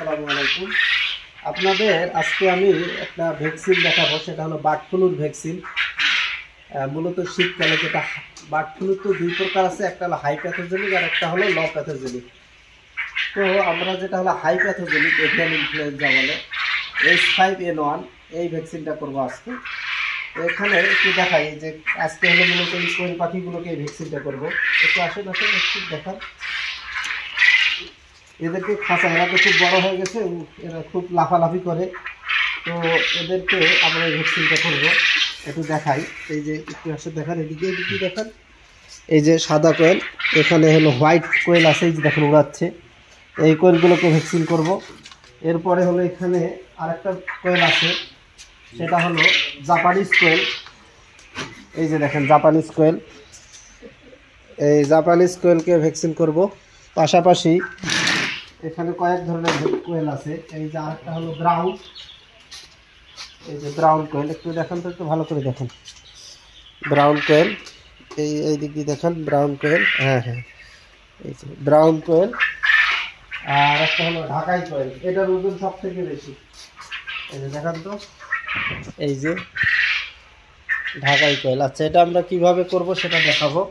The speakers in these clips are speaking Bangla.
আসসালামু আলাইকুম। আপনাদের আজকে আমি একটা ভ্যাকসিন দেখাবো, সেটা হলো বার্ড ফ্লুর ভ্যাকসিন। মূলত শীতকালে যেটা বার্ড ফ্লু তো দুই প্রকার আছে, একটা হলো হাই প্যাথোজেনিক আর একটা হলো লো প্যাথোজেনিক। তো আমরা যেটা হলো হাই প্যাথোজেনিক এভিয়ান ইনফ্লুয়েঞ্জা বলে H5N1 এই ভ্যাকসিনটা করবো আজকে। তো এখানে একটু দেখাই যে আজকে হলো মূলত এই কোয়েল পাখিগুলোকে এই ভ্যাকসিনটা করবো। একটু আসেন একটু দেখান। এদেরকে খাঁচা, এরা তো খুব বড় হয়ে গেছে, এরা খুব লাফালাফি করে। তো এদেরকে আমরা এই ভ্যাকসিনটা করবো, একটু দেখাই। এই যে একটু আসে দেখান, এদিকে এদিকে দেখান। এই যে সাদা কোয়েল, এখানে হলো হোয়াইট কোয়েল আছে, এই যে দেখুন উড়াচ্ছে। এই কোয়েলগুলোকে ভ্যাকসিন করব। এরপরে হলো এখানে আরেকটা কোয়েল আছে, সেটা হলো জাপানিজ কোয়েল। এই যে দেখেন জাপানিজ কোয়েল, এই জাপানিজ কোয়েলকে ভ্যাকসিন করব। পাশাপাশি এখানে কয়েক ধরনের কোয়েল আছে। এই যে আরেকটা হলো ব্রাউন, এই যে ব্রাউন কোয়েল, একটু দেখেন তো, একটু ভালো করে দেখেন। ব্রাউন কোয়েল, এই দিক দিয়ে দেখেন ব্রাউন কোয়েল। হ্যাঁ, এই যে ব্রাউন কোয়েল। আর একটা হলো ঢাকাই কোয়েল, এটার ওজন সব থেকে বেশি। এই যে দেখেন তো, এই যে ঢাকাই কোয়েল। আচ্ছা, এটা আমরা কিভাবে করব সেটা দেখাবো।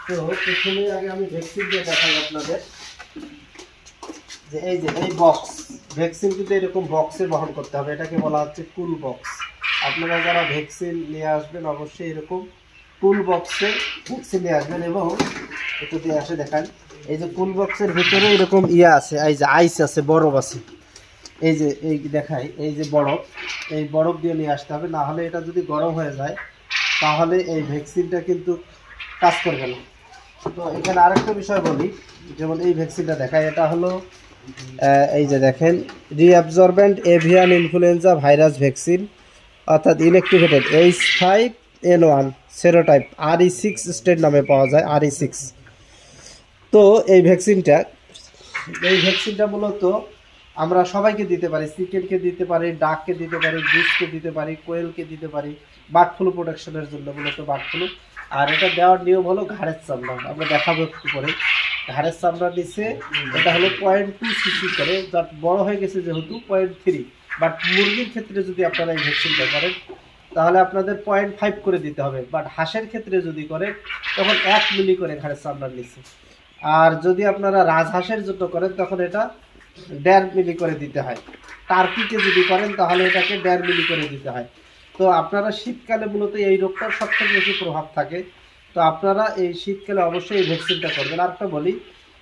তো প্রথমে আগে আমি ভ্যাকসিন দিয়ে দেখাই আপনাদের। যে এই বক্স ভ্যাকসিন কিন্তু এরকম বক্সে বহন করতে হবে, এটাকে বলা হচ্ছে কুল বক্স। আপনারা যারা ভ্যাকসিন নিয়ে আসবেন অবশ্যই এরকম কুল বক্সে ভ্যাকসিন নিয়ে আসবেন। এবং একটু দিয়ে আসে দেখান, এই যে কুল বক্সের ভিতরে এরকম আছে, এই যে আইস আছে, বরফ আছে। এই যে এই দেখাই, এই যে বরফ, এই বরফ দিয়ে নিয়ে আসতে হবে, না হলে এটা যদি গরম হয়ে যায় তাহলে এই ভ্যাকসিনটা কিন্তু কাজ করবে না। তো এখানে আরেকটা বিষয় বলি, যেমন এই ভ্যাকসিনটা দেখায়, এটা হলো এই যে দেখেন রিঅ্যাবজর্বেন্ট এভিয়ান ইনফ্লুয়েঞ্জা ভাইরাস ভ্যাকসিন, অর্থাৎ inactivated H5N1 serotype RE6 state নামে পাওয়া যায়, RE6। তো এই ভ্যাকসিনটা মূলত আমরা সবাইকে দিতে পারি, চিকেনকে দিতে পারি, ডাককে দিতে পারি, ডিসকে দিতে পারি, কোয়েলকে দিতে পারি, বার্ড ফ্লু প্রোটেকশনের জন্য মূলত বার্ড ফ্লু। আর এটা দেওয়ার নিয়ম হলো ঘাড়ের চামড়া, আমরা দেখাবো একটু পরে। ঘাড়ের চামড়া নিচে এটা হলো 0.2 সিসি করে, যার বড় হয়ে গেছে যেহেতু 0.3। বাট মুরগির ক্ষেত্রে যদি আপনারা এই ভ্যাকসিনটা করেন তাহলে আপনাদের 0.5 করে দিতে হবে। বাট হাঁসের ক্ষেত্রে যদি করেন তখন 1 মিলি করে ঘাড়ের চামড়ার নিচে। আর যদি আপনারা রাজহাঁসের জন্য করেন তখন এটা 1.5 মিলি করে দিতে হয়। টার্কিকে যদি করেন তাহলে এটাকে 1.5 মিলি করে দিতে হয়। তো আপনারা শীতকালে মূলত এই রোগটার সবথেকে বেশি প্রভাব থাকে। তো আপনারা এই শীতকালে অবশ্যই এই ভ্যাকসিনটা করবেন। আর একটা বলি,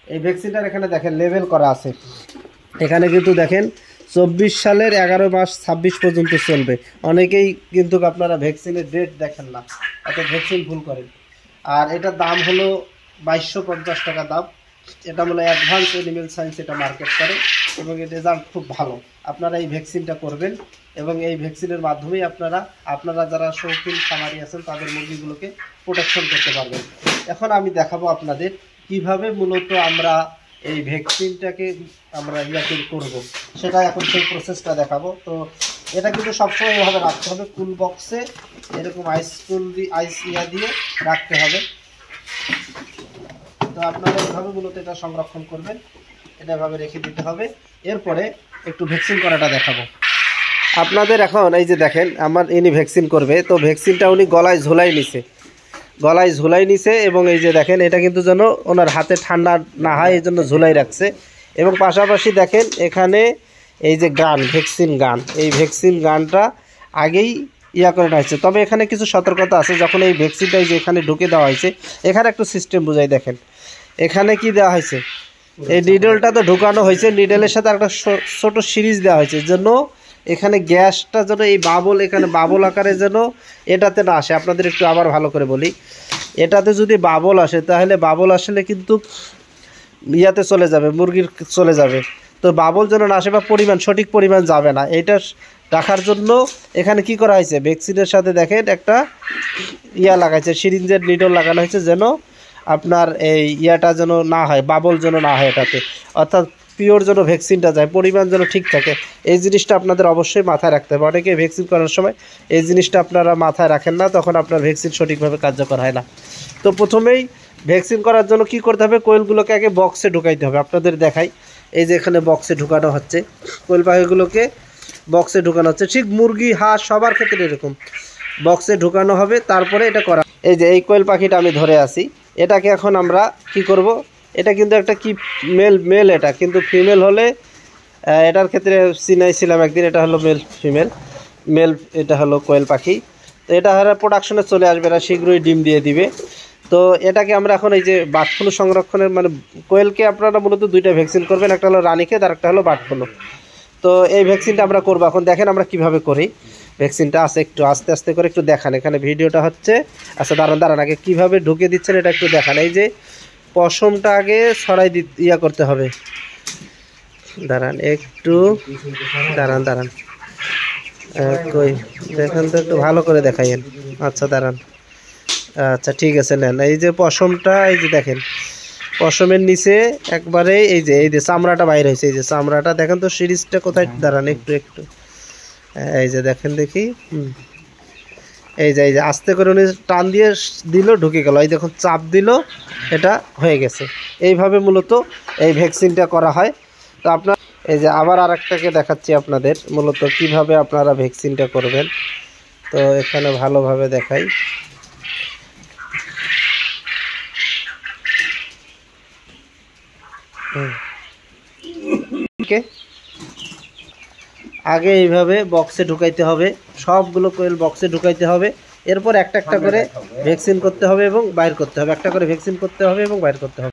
এই ভ্যাকসিনটার এখানে দেখেন লেবেল করা আছে, এখানে কিন্তু দেখেন 24 সালের 11 মাস 26 পর্যন্ত চলবে। অনেকেই কিন্তু আপনারা ভ্যাকসিনের ডেট দেখেন না, এত ভ্যাকসিন ভুল করেন। আর এটার দাম হলো 2250 টাকা দাম। এটা হলো অ্যাডভান্স এনিমেল সায়েন্স, এটা মার্কেট করে এবং এর রেজাল্ট খুব ভালো। আপনারা এই ভ্যাকসিনটা করবেন এবং এই ভ্যাকসিনের মাধ্যমেই আপনারা যারা শৌখিন খামারি আছেন তাদের মুরগিগুলোকে প্রোটেকশন করতে পারবেন। এখন আমি দেখাবো আপনাদের কিভাবে মূলত আমরা এই ভ্যাকসিনটাকে আমরা করব, সেটা এখন সেই প্রসেসটা দেখাবো। তো এটা কিন্তু সবসময় এভাবে রাখতে হবে, কুল বক্সে এরকম আইস দিয়ে রাখতে হবে। তো আপনারা এইভাবে মূলত এটা সংরক্ষণ করবেন, এটা এভাবে রেখে দিতে হবে। এরপরে একটু ভ্যাকসিন করাটা দেখাবো আপনাদের। এখন এই যে দেখেন ইনি ভ্যাকসিন করবে, তো ভ্যাকসিনটা উনি গলায় ঝুলাই নিছে এবং এই যে দেখেন এটা কিন্তু যেন ওনার হাতে ঠান্ডা না হয় এই জন্য ঝুলাই রাখছে। এবং পাশাপাশি দেখেন এখানে এই যে ভ্যাকসিন গান, এই ভ্যাকসিন গানটা আগেই করে নেওয়া হয়েছে। তবে এখানে কিছু সতর্কতা আছে, যখন এই ভ্যাকসিনটা যে এখানে ঢুকে দেওয়া হয়েছে, এখানে একটু সিস্টেম বুঝাই দেখেন। এখানে কি দেওয়া হয়েছে, এই নিডলটা তো ঢুকানো হয়েছে, নিডলের সাথে একটা ছোট সিরিজ দেওয়া হয়েছে, জন্য এখানে গ্যাসটা যেন এই এখানে বাবল আকারে যেন এটাতে না আসে। আপনাদের একটু আবার ভালো করে বলি, এটাতে যদি বাবল আসে তাহলে বাবল আসলে কিন্তু চলে যাবে, মুরগির চলে যাবে। তো বাবল যেন না আসে বা সঠিক পরিমাণ যাবে না, এটা রাখার জন্য এখানে কি করা হয়েছে, ভ্যাকসিনের সাথে দেখেন একটা লাগাইছে, সিরিঞ্জের নিডল লাগানো হয়েছে, যেন আপনার এই যেন না হয়, বাবল যেন না হয় এটাতে, অর্থাৎ পিওর যেন ভ্যাকসিনটা যায়, পরিমাণ যেন ঠিক থাকে। এই জিনিসটা আপনাদের অবশ্যই মাথায় রাখতে হবে। অনেকে ভ্যাকসিন করার সময় এই জিনিসটা আপনারা মাথায় রাখেন না, তখন আপনার ভ্যাকসিন সঠিকভাবে কার্যকর হয় না। তো প্রথমেই ভ্যাকসিন করার জন্য কি করতে হবে, কোয়েলগুলোকে আগে বক্সে ঢুকাইতে হবে। আপনাদের দেখাই, এই যে এখানে বক্সে ঢুকানো হচ্ছে, কোয়েল পাখিগুলোকে বক্সে ঢুকানো হচ্ছে। ঠিক মুরগি হাঁস সবার ক্ষেত্রে এরকম বক্সে ঢুকানো হবে, তারপরে এটা করা। এই যে এই কোয়েল পাখিটা আমি ধরে আছি, এটাকে এখন আমরা কি করব, এটা কিন্তু একটা কি মেল এটা কিন্তু ফিমেল হলে এটার ক্ষেত্রে চিনাইছিলাম একদিন, এটা হলো মেল এটা হলো কোয়েল পাখি। তো এটা প্রোডাকশনে চলে আসবে, এরা শীঘ্রই ডিম দিয়ে দিবে। তো এটাকে আমরা এখন এই যে বার্ড ফ্লু সংরক্ষণের মানে কোয়েলকে আপনারা মূলত দুইটা ভ্যাকসিন করবেন, একটা হলো রানীক্ষেত আর একটা হলো বার্ড ফ্লু। তো এই ভ্যাকসিনটা আমরা করবো। এখন দেখেন আমরা কিভাবে করি ভ্যাকসিনটা, আছে একটু আস্তে আস্তে করে একটু দেখান, এখানে ভিডিওটা হচ্ছে। আচ্ছা দাঁড়ান আগে কীভাবে ঢুকে দিচ্ছেন এটা একটু দেখান। এই যে পশমটা আগে ছড়াই করতে হবে, দাঁড়ান একটু, দাঁড়ান কই দেখেন তো, একটু ভালো করে দেখাইয়েন। আচ্ছা দাঁড়ান, আচ্ছা ঠিক আছে নেন। এই যে পশমটা, এই যে দেখেন পশমের নিচে একবারে এই যে চামড়াটা বাইরে হয়েছে, এই যে চামড়াটা দেখেন তো, সিরিজটা কোথায়, দাঁড়ান একটু এই যে দেখেন দেখি, এই যে আস্তে করে উনি টান দিয়ে দিল, ঢুকে গেল, এই দেখুন চাপ দিল, এটা হয়ে গেছে। এইভাবে মূলত এই ভ্যাকসিনটা করা হয়। তো আপনার এই যে আবার আরেকটাকে দেখাচ্ছি আপনাদের মূলত কিভাবে আপনারা ভ্যাকসিনটা করবেন। তো এখানে ভালোভাবে দেখাই। আগে এইভাবে বক্সে ঢুকাইতে হবে, সবগুলো কোয়েল বক্সে ঢুকাইতে হবে, এরপর একটা করে ভ্যাকসিন করতে হবে এবং বাইর করতে হবে, একটা করে ভ্যাকসিন করতে হবে এবং বাইর করতে হবে।